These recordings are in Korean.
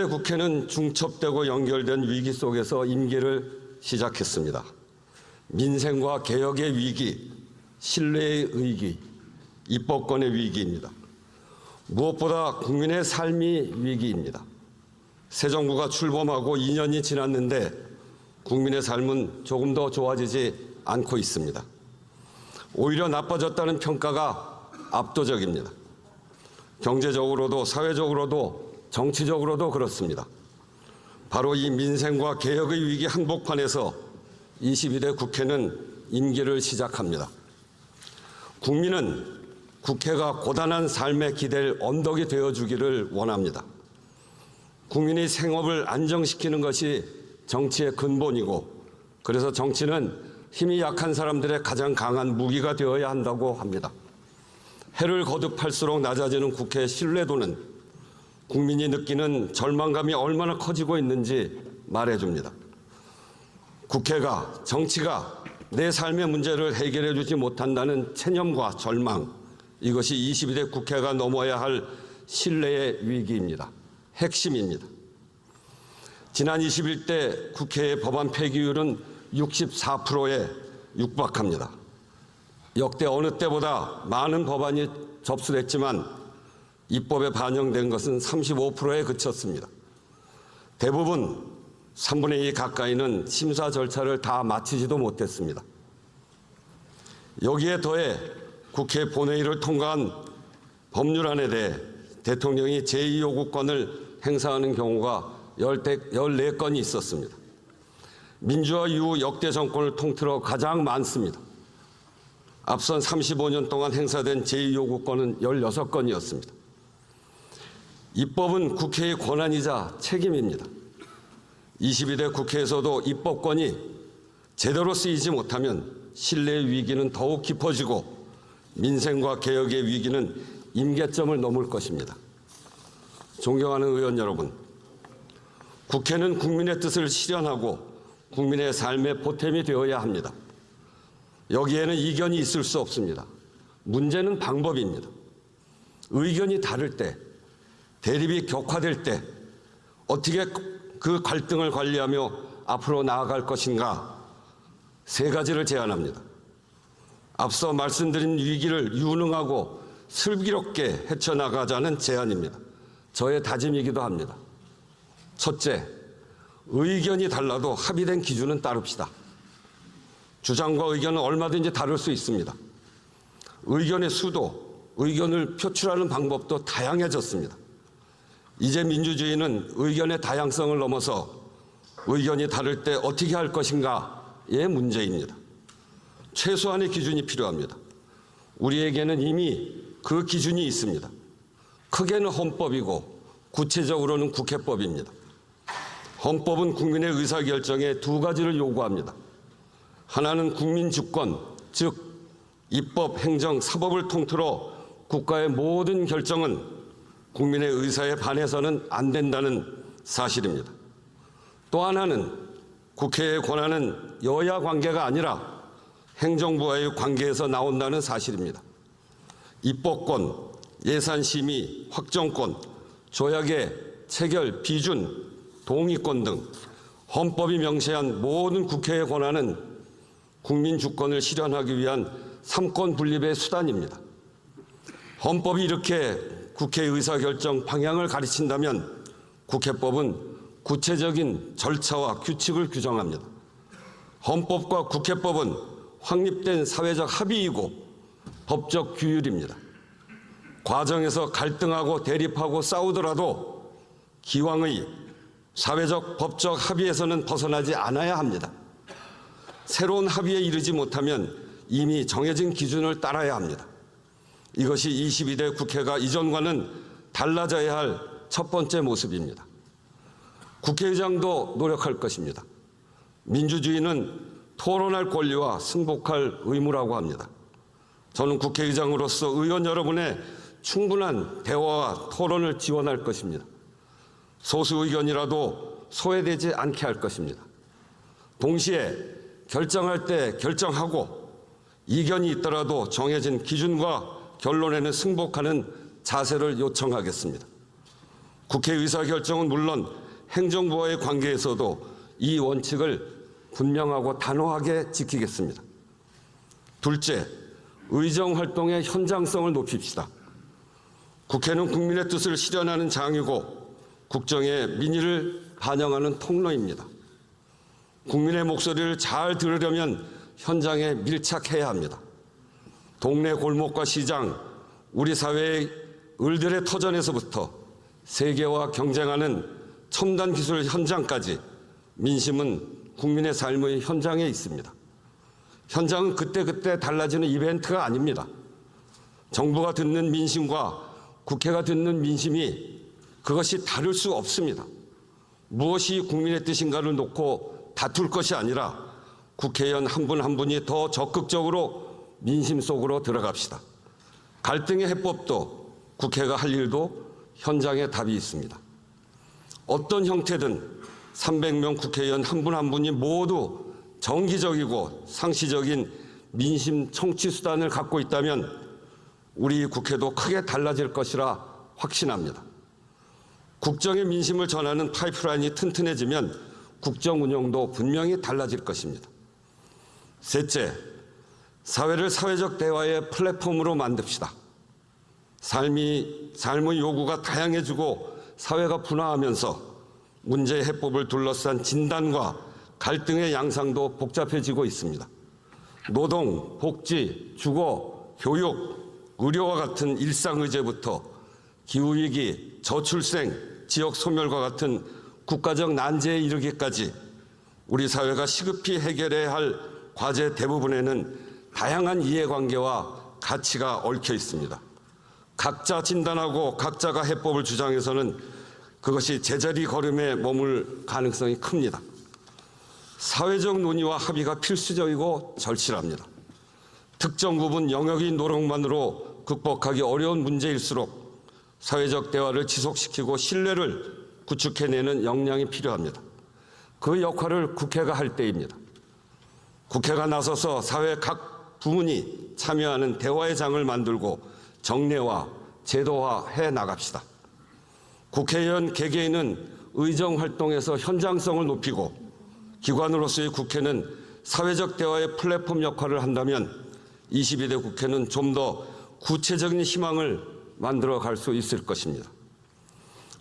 국회는 중첩되고 연결된 위기 속에서 임기를 시작했습니다. 민생과 개혁의 위기, 신뢰의 위기, 입법권의 위기입니다. 무엇보다 국민의 삶이 위기입니다. 새 정부가 출범하고 2년이 지났는데 국민의 삶은 조금 더 좋아지지 않고 있습니다. 오히려 나빠졌다는 평가가 압도적입니다. 경제적으로도 사회적으로도 정치적으로도 그렇습니다. 바로 이 민생과 개혁의 위기 한복판에서 22대 국회는 임기를 시작합니다. 국민은 국회가 고단한 삶에 기댈 언덕이 되어주기를 원합니다. 국민의 생업을 안정시키는 것이 정치의 근본이고, 그래서 정치는 힘이 약한 사람들의 가장 강한 무기가 되어야 한다고 합니다. 해를 거듭할수록 낮아지는 국회의 신뢰도는 국민이 느끼는 절망감이 얼마나 커지고 있는지 말해줍니다. 국회가, 정치가 내 삶의 문제를 해결해 주지 못한다는 체념과 절망, 이것이 22대 국회가 넘어야 할 신뢰의 위기입니다. 핵심입니다. 지난 21대 국회의 법안 폐기율은 64%에 육박합니다. 역대 어느 때보다 많은 법안이 접수됐지만 입법에 반영된 것은 35%에 그쳤습니다. 대부분 3분의 2 가까이는 심사 절차를 다 마치지도 못했습니다. 여기에 더해 국회 본회의를 통과한 법률안에 대해 대통령이 제2요구권을 행사하는 경우가 14건이 있었습니다. 민주화 이후 역대 정권을 통틀어 가장 많습니다. 앞선 35년 동안 행사된 제2요구권은 16건이었습니다. 입법은 국회의 권한이자 책임입니다. 22대 국회에서도 입법권이 제대로 쓰이지 못하면 신뢰의 위기는 더욱 깊어지고 민생과 개혁의 위기는 임계점을 넘을 것입니다. 존경하는 의원 여러분, 국회는 국민의 뜻을 실현하고 국민의 삶의 보탬이 되어야 합니다. 여기에는 이견이 있을 수 없습니다. 문제는 방법입니다. 의견이 다를 때, 대립이 격화될 때 어떻게 그 갈등을 관리하며 앞으로 나아갈 것인가, 세 가지를 제안합니다. 앞서 말씀드린 위기를 유능하고 슬기롭게 헤쳐나가자는 제안입니다. 저의 다짐이기도 합니다. 첫째, 의견이 달라도 합의된 기준은 따릅시다. 주장과 의견은 얼마든지 다를 수 있습니다. 의견의 수도, 의견을 표출하는 방법도 다양해졌습니다. 이제 민주주의는 의견의 다양성을 넘어서 의견이 다를 때 어떻게 할 것인가의 문제입니다. 최소한의 기준이 필요합니다. 우리에게는 이미 그 기준이 있습니다. 크게는 헌법이고 구체적으로는 국회법입니다. 헌법은 국민의 의사결정에 두 가지를 요구합니다. 하나는 국민 주권, 즉 입법, 행정, 사법을 통틀어 국가의 모든 결정은 국민의 의사에 반해서는 안 된다는 사실입니다. 또 하나는 국회의 권한은 여야 관계가 아니라 행정부와의 관계에서 나온다는 사실입니다. 입법권, 예산심의, 확정권, 조약의 체결, 비준, 동의권 등 헌법이 명시한 모든 국회의 권한은 국민 주권을 실현하기 위한 삼권 분립의 수단입니다. 헌법이 이렇게 국회 의사결정 방향을 가르친다면 국회법은 구체적인 절차와 규칙을 규정합니다. 헌법과 국회법은 확립된 사회적 합의이고 법적 규율입니다. 과정에서 갈등하고 대립하고 싸우더라도 기왕의 사회적 법적 합의에서는 벗어나지 않아야 합니다. 새로운 합의에 이르지 못하면 이미 정해진 기준을 따라야 합니다. 이것이 22대 국회가 이전과는 달라져야 할 첫 번째 모습입니다. 국회의장도 노력할 것입니다. 민주주의는 토론할 권리와 승복할 의무라고 합니다. 저는 국회의장으로서 의원 여러분의 충분한 대화와 토론을 지원할 것입니다. 소수 의견이라도 소외되지 않게 할 것입니다. 동시에 결정할 때 결정하고 이견이 있더라도 정해진 기준과 결론에는 승복하는 자세를 요청하겠습니다. 국회 의사결정은 물론 행정부와의 관계에서도 이 원칙을 분명하고 단호하게 지키겠습니다. 둘째, 의정활동의 현장성을 높입시다. 국회는 국민의 뜻을 실현하는 장이고 국정의 민의를 반영하는 통로입니다. 국민의 목소리를 잘 들으려면 현장에 밀착해야 합니다. 동네 골목과 시장, 우리 사회의 을들의 터전에서부터 세계와 경쟁하는 첨단 기술 현장까지 민심은 국민의 삶의 현장에 있습니다. 현장은 그때그때 달라지는 이벤트가 아닙니다. 정부가 듣는 민심과 국회가 듣는 민심이 그것이 다를 수 없습니다. 무엇이 국민의 뜻인가를 놓고 다툴 것이 아니라 국회의원 한 분 한 분이 더 적극적으로 민심 속으로 들어갑시다. 갈등의 해법도 국회가 할 일도 현장에 답이 있습니다. 어떤 형태든 300명 국회의원 한 분 한 분이 모두 정기적이고 상시적인 민심 청취 수단을 갖고 있다면 우리 국회도 크게 달라질 것이라 확신합니다. 국정의 민심을 전하는 파이프라인이 튼튼해지면 국정 운영도 분명히 달라질 것입니다. 셋째, 사회를 사회적 대화의 플랫폼으로 만듭시다. 삶의 요구가 다양해지고 사회가 분화하면서 문제의 해법을 둘러싼 진단과 갈등의 양상도 복잡해지고 있습니다. 노동, 복지, 주거, 교육, 의료와 같은 일상의제부터 기후위기, 저출생, 지역 소멸과 같은 국가적 난제에 이르기까지 우리 사회가 시급히 해결해야 할 과제 대부분에는 다양한 이해관계와 가치가 얽혀 있습니다. 각자 진단하고 각자가 해법을 주장해서는 그것이 제자리 걸음에 머물 가능성이 큽니다. 사회적 논의와 합의가 필수적이고 절실합니다. 특정 부분 영역의 노력만으로 극복하기 어려운 문제일수록 사회적 대화를 지속시키고 신뢰를 구축해내는 역량이 필요합니다. 그 역할을 국회가 할 때입니다. 국회가 나서서 사회 각 부문이 참여하는 대화의 장을 만들고 정례화, 제도화해 나갑시다. 국회의원 개개인은 의정활동에서 현장성을 높이고 기관으로서의 국회는 사회적 대화의 플랫폼 역할을 한다면 22대 국회는 좀 더 구체적인 희망을 만들어갈 수 있을 것입니다.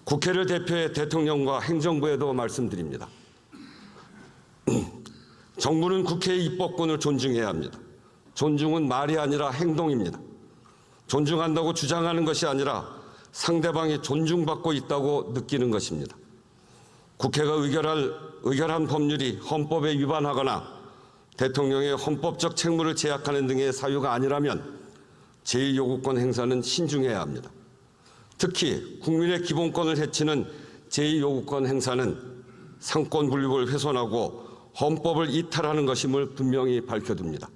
국회를 대표해 대통령과 행정부에도 말씀드립니다. 정부는 국회의 입법권을 존중해야 합니다. 존중은 말이 아니라 행동입니다. 존중한다고 주장하는 것이 아니라 상대방이 존중받고 있다고 느끼는 것입니다. 국회가 의결한 법률이 헌법에 위반하거나 대통령의 헌법적 책무를 제약하는 등의 사유가 아니라면 제2요구권 행사는 신중해야 합니다. 특히 국민의 기본권을 해치는 제2요구권 행사는 상권 분립을 훼손하고 헌법을 이탈하는 것임을 분명히 밝혀둡니다.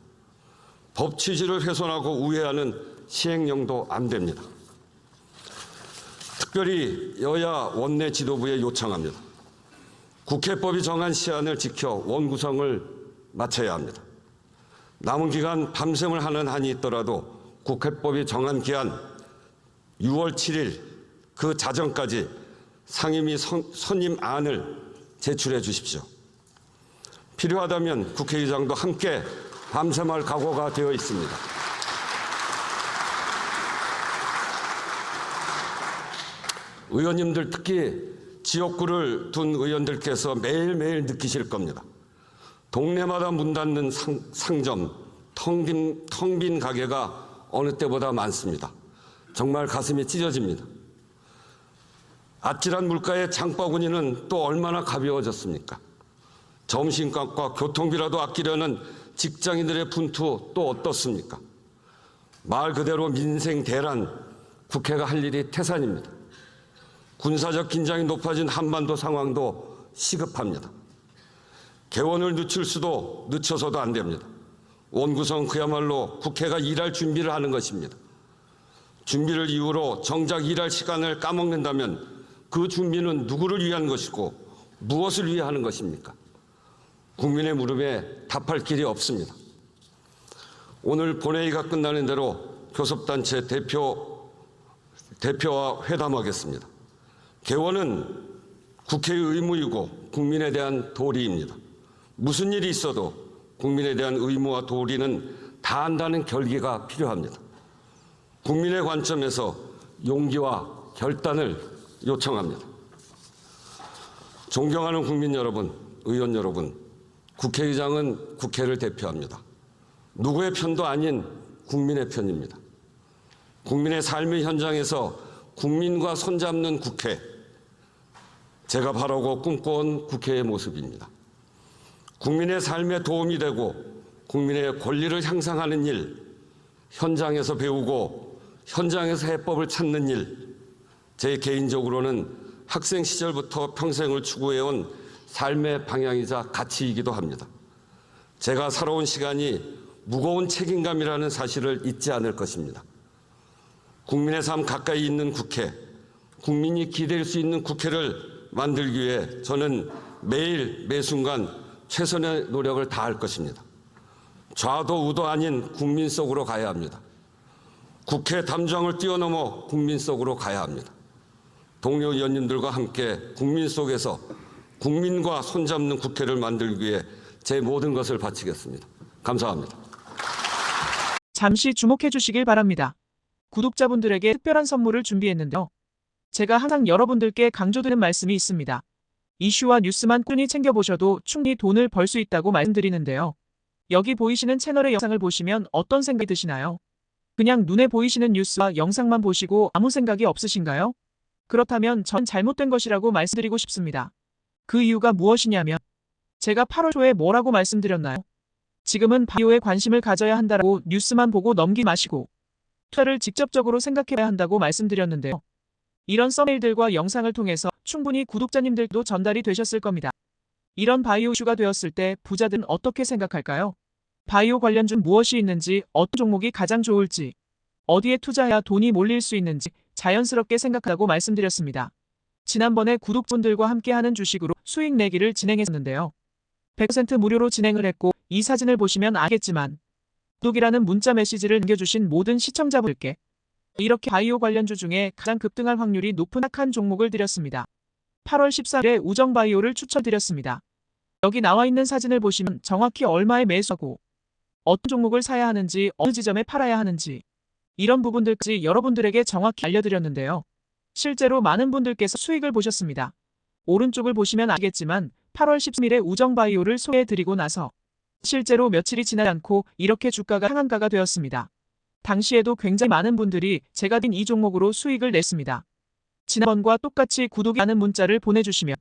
법 취지를 훼손하고 우회하는 시행령도 안 됩니다. 특별히 여야 원내 지도부에 요청합니다. 국회법이 정한 시한을 지켜 원구성을 마쳐야 합니다. 남은 기간 밤샘을 하는 한이 있더라도 국회법이 정한 기한 6월 7일 그 자정까지 상임위 선임안을 제출해 주십시오. 필요하다면 국회의장도 함께 밤샘할 각오가 되어 있습니다. 의원님들, 특히 지역구를 둔 의원들께서 매일매일 느끼실 겁니다. 동네마다 문 닫는 상점, 텅 빈 가게가 어느 때보다 많습니다. 정말 가슴이 찢어집니다. 아찔한 물가의 장바구니는 또 얼마나 가벼워졌습니까? 점심값과 교통비라도 아끼려는 직장인들의 분투 또 어떻습니까? 말 그대로 민생 대란, 국회가 할 일이 태산입니다. 군사적 긴장이 높아진 한반도 상황도 시급합니다. 개원을 늦춰서도 안 됩니다. 원구성 그야말로 국회가 일할 준비를 하는 것입니다. 준비를 이유로 정작 일할 시간을 까먹는다면 그 준비는 누구를 위한 것이고 무엇을 위해 하는 것입니까? 국민의 물음에 답할 길이 없습니다. 오늘 본회의가 끝나는 대로 교섭단체 대표와 회담하겠습니다. 개원은 국회의 의무이고 국민에 대한 도리입니다. 무슨 일이 있어도 국민에 대한 의무와 도리는 다한다는 결기가 필요합니다. 국민의 관점에서 용기와 결단을 요청합니다. 존경하는 국민 여러분, 의원 여러분, 국회의장은 국회를 대표합니다. 누구의 편도 아닌 국민의 편입니다. 국민의 삶의 현장에서 국민과 손잡는 국회, 제가 바라고 꿈꿔온 국회의 모습입니다. 국민의 삶에 도움이 되고 국민의 권리를 향상하는 일, 현장에서 배우고 현장에서 해법을 찾는 일, 제 개인적으로는 학생 시절부터 평생을 추구해온 삶의 방향이자 가치이기도 합니다. 제가 살아온 시간이 무거운 책임감이라는 사실을 잊지 않을 것입니다. 국민의 삶 가까이 있는 국회, 국민이 기댈 수 있는 국회를 만들기 위해 저는 매일 매순간 최선의 노력을 다할 것입니다. 좌도 우도 아닌 국민 속으로 가야 합니다. 국회 담장을 뛰어넘어 국민 속으로 가야 합니다. 동료 의원님들과 함께 국민 속에서 국민과 손잡는 국회를 만들기 위해 제 모든 것을 바치겠습니다. 감사합니다. 잠시 주목해 주시길 바랍니다. 구독자분들에게 특별한 선물을 준비했는데요. 제가 항상 여러분들께 강조드리는 말씀이 있습니다. 이슈와 뉴스만 꾸준히 챙겨보셔도 충분히 돈을 벌 수 있다고 말씀드리는데요. 여기 보이시는 채널의 영상을 보시면 어떤 생각이 드시나요? 그냥 눈에 보이시는 뉴스와 영상만 보시고 아무 생각이 없으신가요? 그렇다면 전 잘못된 것이라고 말씀드리고 싶습니다. 그 이유가 무엇이냐면 제가 8월 초에 뭐라고 말씀드렸나요? 지금은 바이오에 관심을 가져야 한다고 뉴스만 보고 넘기지 마시고 투자를 직접적으로 생각해야 한다고 말씀드렸는데요. 이런 썸네일들과 영상을 통해서 충분히 구독자님들도 전달이 되셨을 겁니다. 이런 바이오 이슈가 되었을 때 부자들은 어떻게 생각할까요? 바이오 관련주 무엇이 있는지, 어떤 종목이 가장 좋을지, 어디에 투자해야 돈이 몰릴 수 있는지 자연스럽게 생각하라고 말씀드렸습니다. 지난번에 구독자분들과 함께하는 주식으로 수익 내기를 진행했었는데요. 100% 무료로 진행을 했고 이 사진을 보시면 알겠지만 구독이라는 문자 메시지를 남겨주신 모든 시청자분들께 이렇게 바이오 관련주 중에 가장 급등할 확률이 높은 착한 종목을 드렸습니다. 8월 14일에 우정바이오를 추천드렸습니다. 여기 나와 있는 사진을 보시면 정확히 얼마에 매수하고 어떤 종목을 사야 하는지, 어느 지점에 팔아야 하는지 이런 부분들까지 여러분들에게 정확히 알려드렸는데요. 실제로 많은 분들께서 수익을 보셨습니다. 오른쪽을 보시면 알겠지만 8월 13일에 우정바이오를 소개해드리고 나서 실제로 며칠이 지나지 않고 이렇게 주가가 상한가가 되었습니다. 당시에도 굉장히 많은 분들이 제가 든 이 종목으로 수익을 냈습니다. 지난번과 똑같이 구독이라는 문자를 보내주시면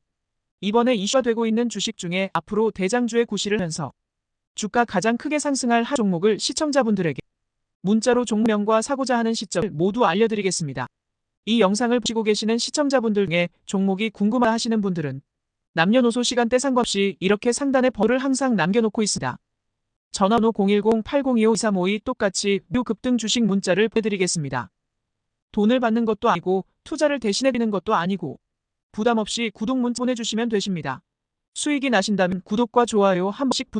이번에 이슈가 되고 있는 주식 중에 앞으로 대장주의 구실을 하면서 주가 가장 크게 상승할 한 종목을 시청자분들에게 문자로 종목명과 사고자 하는 시점을 모두 알려드리겠습니다. 이 영상을 보시고 계시는 시청자분들 중에 종목이 궁금하 하시는 분들은 남녀노소 시간대 상관없이 이렇게 상단에 번호를 항상 남겨놓고 있습니다. 전화번호 010-8025-2352 똑같이 묘 급등 주식 문자를 보내드리겠습니다. 돈을 받는 것도 아니고 투자를 대신해드리는 것도 아니고 부담 없이 구독 문자 보내주시면 되십니다. 수익이 나신다면 구독과 좋아요 한 번씩 부탁드립니다.